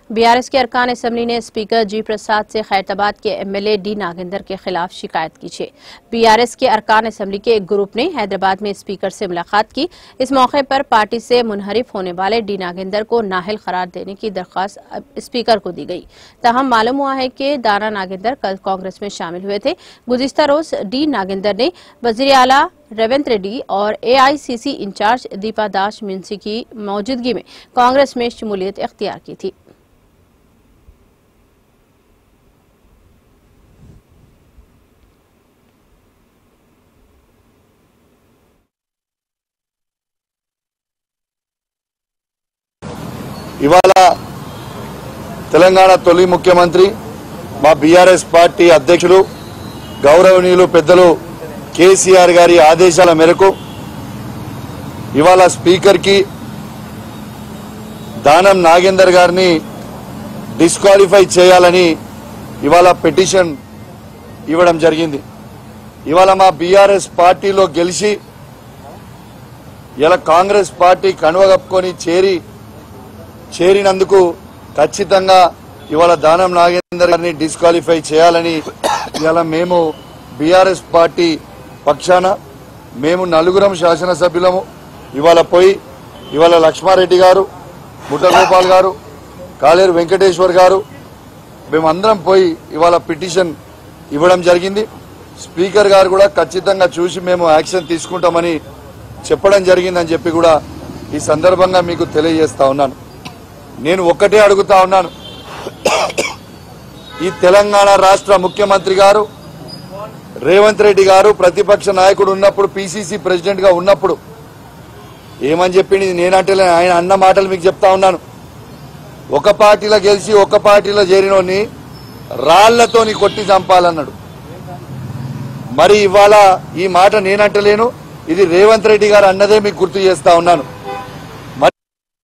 BRS के अरकान assembly ने स्पीकर जी प्रसाद से खैरताबाद के एमएलए डी नागेंद्र के खिलाफ शिकायत की है। बीआरएस के अरकान असम्बली के एक ग्रुप ने हैदराबाद में स्पीकर से मुलाकात की। इस मौके पर पार्टी से मुनहरिफ होने वाले डी नागेंद्र को नाअहल करार देने की दरख्वास्त स्पीकर को दी गई। ताहम मालूम हुआ है कि दाना नागेंद्र कल कांग्रेस में शामिल हुए थे। गुज़िश्ता रोज डी नागेंद्र ने वज़ीर आला रेवंत रेड्डी और एआईसीसी इंचार्ज दीपा दास मुंशी की मौजूदगी में कांग्रेस में शमूलियत इख्तियार की थी। ఇవాళ తెలంగాణ తొలి ముఖ్యమంత్రి మా బీఆర్ఎస్ పార్టీ అధ్యక్షులు గౌరవనీయులు పెద్దలు కేసీఆర్ గారి ఆదేశాల మేరకు ఇవాళ స్పీకర్ కి దానం నాగేందర్ గారిని డిస్క్వాలిఫై చేయాలని ఇవాళ పిటిషన్ ఇవ్వడం జరిగింది। ఇవాళ మా బీఆర్ఎస్ పార్టీలో గెలిచి ఇలా కాంగ్రెస్ పార్టీ కనువగప్పుకొని చేరినందుకు ఖచ్చితంగా ఇవాళ దానం నాగేందర్ గారిని డిస్క్వాలిఫై చేయాలని ఇవాళ మేము బీఆర్ఎస్ పార్టీ పక్షాన మేము నలుగురం శాసనసభ్యులము ఇవాళ పోయి ఇవాళ లక్ష్మారెడ్డి గారు, ముఠగోపాల్ గారు, కాళేరు వెంకటేశ్వర్ గారు మేమందరం పోయి ఇవాళ పిటిషన్ ఇవ్వడం జరిగింది। స్పీకర్ గారు కూడా ఖచ్చితంగా చూసి మేము యాక్షన్ తీసుకుంటామని చెప్పడం జరిగిందని చెప్పి కూడా ఈ సందర్భంగా మీకు తెలియజేస్తా ఉన్నాను। నేను ఒక్కటే అడుగుతా ఉన్నాను, ఈ తెలంగాణ రాష్ట్ర ముఖ్యమంత్రి గారు రేవంత్ రెడ్డి గారు ప్రతిపక్ష నాయకుడు ఉన్నప్పుడు పీసీసీ ప్రెసిడెంట్ గా ఉన్నప్పుడు ఏమని చెప్పింది నేనంటే ఆయన అన్న మాటలు మీకు చెప్తా ఉన్నాను। ఒక పార్టీలో గెలిచి ఒక పార్టీలో చేరినోని రాళ్లతోని కొట్టి చంపాలన్నాడు। మరి ఇవాళ ఈ మాట నేనంటలేను, ఇది రేవంత్ రెడ్డి గారు అన్నదే మీకు గుర్తు చేస్తా ఉన్నాను।